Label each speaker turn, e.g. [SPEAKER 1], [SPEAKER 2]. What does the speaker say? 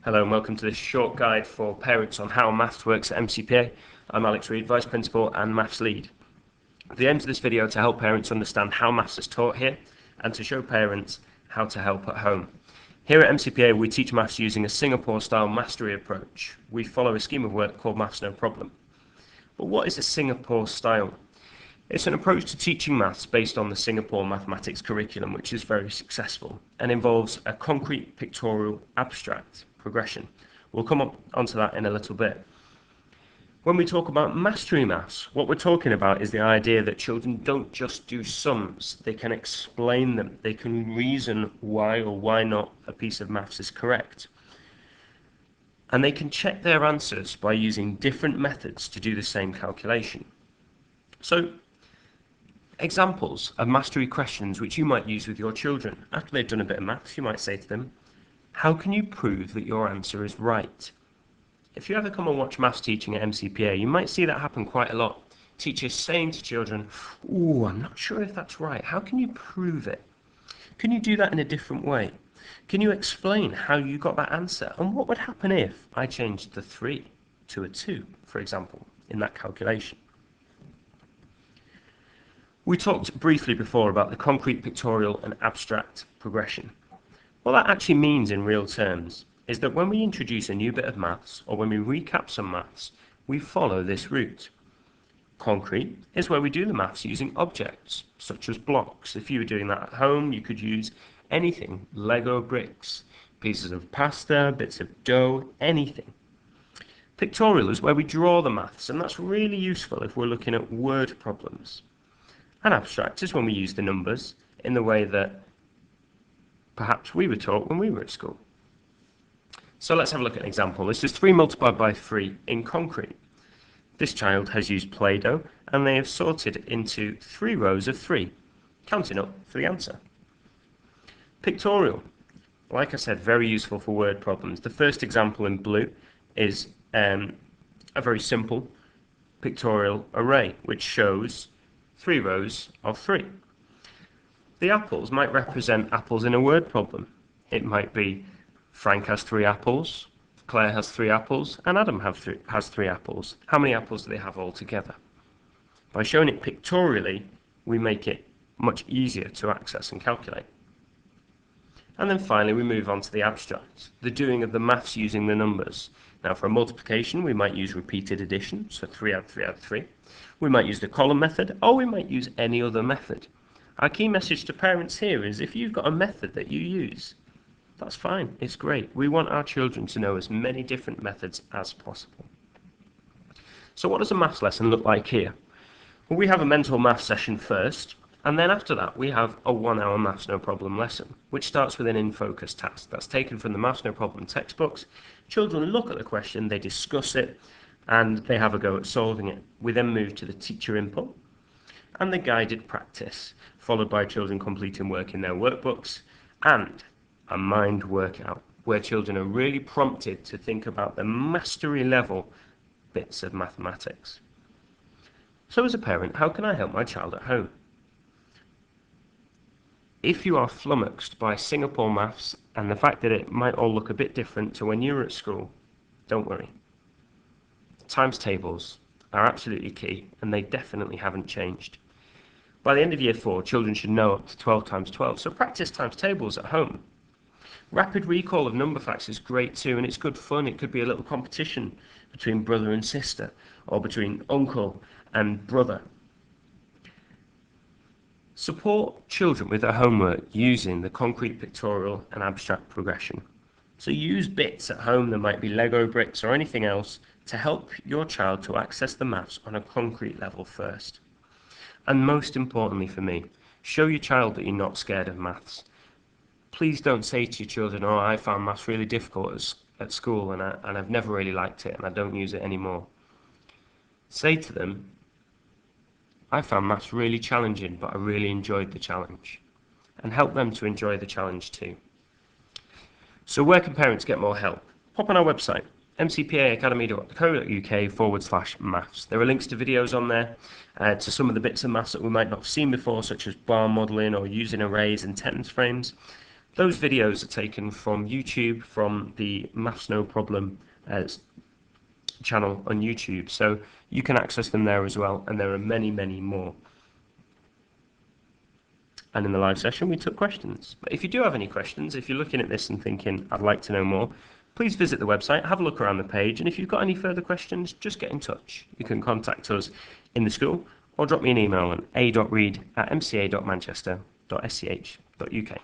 [SPEAKER 1] Hello and welcome to this short guide for parents on how maths works at MCPA. I'm Alex Reid, Vice Principal and Maths Lead. The aim of this video is to help parents understand how maths is taught here and to show parents how to help at home. Here at MCPA we teach maths using a Singapore-style mastery approach. We follow a scheme of work called Maths No Problem. But what is a Singapore style? It's an approach to teaching maths based on the Singapore mathematics curriculum, which is very successful and involves a concrete, pictorial, abstract progression. We'll come onto that in a little bit. When we talk about mastery maths, what we're talking about is the idea that children don't just do sums, they can explain them, they can reason why or why not a piece of maths is correct. And they can check their answers by using different methods to do the same calculation. So, examples of mastery questions which you might use with your children. After they've done a bit of maths, you might say to them, how can you prove that your answer is right? If you ever come and watch maths teaching at MCPA, you might see that happen quite a lot. Teachers saying to children, I'm not sure if that's right. How can you prove it? Can you do that in a different way? Can you explain how you got that answer? And what would happen if I changed the 3 to a 2, for example, in that calculation? We talked briefly before about the concrete, pictorial and abstract progression. What that actually means in real terms is that when we introduce a new bit of maths or when we recap some maths, we follow this route. Concrete is where we do the maths using objects, such as blocks. If you were doing that at home, you could use anything, Lego bricks, pieces of pasta, bits of dough, anything. Pictorial is where we draw the maths, and that's really useful if we're looking at word problems. And abstract is when we use the numbers in the way that perhaps we were taught when we were at school. So let's have a look at an example. This is 3 multiplied by 3 in concrete. This child has used Play-Doh and they have sorted into 3 rows of 3, counting up for the answer. Pictorial, like I said, very useful for word problems. The first example in blue is a very simple pictorial array which shows 3 rows of 3. The apples might represent apples in a word problem. It might be Frank has 3 apples, Claire has 3 apples, and Adam has 3 apples. How many apples do they have altogether? By showing it pictorially, we make it much easier to access and calculate. And then finally we move on to the abstract, the doing of the maths using the numbers. Now for a multiplication we might use repeated addition, so 3 add 3 add 3. We might use the column method, or we might use any other method. Our key message to parents here is if you've got a method that you use, that's fine, it's great. We want our children to know as many different methods as possible. So what does a maths lesson look like here? Well, we have a mental maths session first, and then after that we have a 1-hour Maths No Problem lesson, which starts with an in-focus task that's taken from the Maths No Problem textbooks. Children look at the question, they discuss it, and they have a go at solving it. We then move to the teacher input and the guided practice, followed by children completing work in their workbooks and a mind workout, where children are really prompted to think about the mastery level bits of mathematics. So as a parent, how can I help my child at home? If you are flummoxed by Singapore maths and the fact that it might all look a bit different to when you were at school, don't worry. Times tables are absolutely key, and they definitely haven't changed. By the end of year 4, children should know up to 12 times 12, so practice times tables at home. Rapid recall of number facts is great too, and it's good fun. It could be a little competition between brother and sister, or between uncle and brother. Support children with their homework using the concrete, pictorial and abstract progression. So use bits at home, that might be Lego bricks or anything else, to help your child to access the maths on a concrete level first. And most importantly for me, show your child that you're not scared of maths. Please don't say to your children, I found maths really difficult at school and I've never really liked it and I don't use it anymore. Say to them, I found maths really challenging, but I really enjoyed the challenge. And help them to enjoy the challenge too. So where can parents get more help? Pop on our website, mcpaacademy.co.uk/maths. There are links to videos on there to some of the bits of maths that we might not have seen before, such as bar modelling or using arrays and tense frames. Those videos are taken from YouTube, from the Maths No Problem channel on YouTube, so you can access them there as well, and there are many, many more. And in the live session, we took questions. But if you do have any questions, if you're looking at this and thinking, I'd like to know more, please visit the website, have a look around the page, and if you've got any further questions, just get in touch. You can contact us in the school or drop me an email on a.reed@mca.manchester.sch.uk.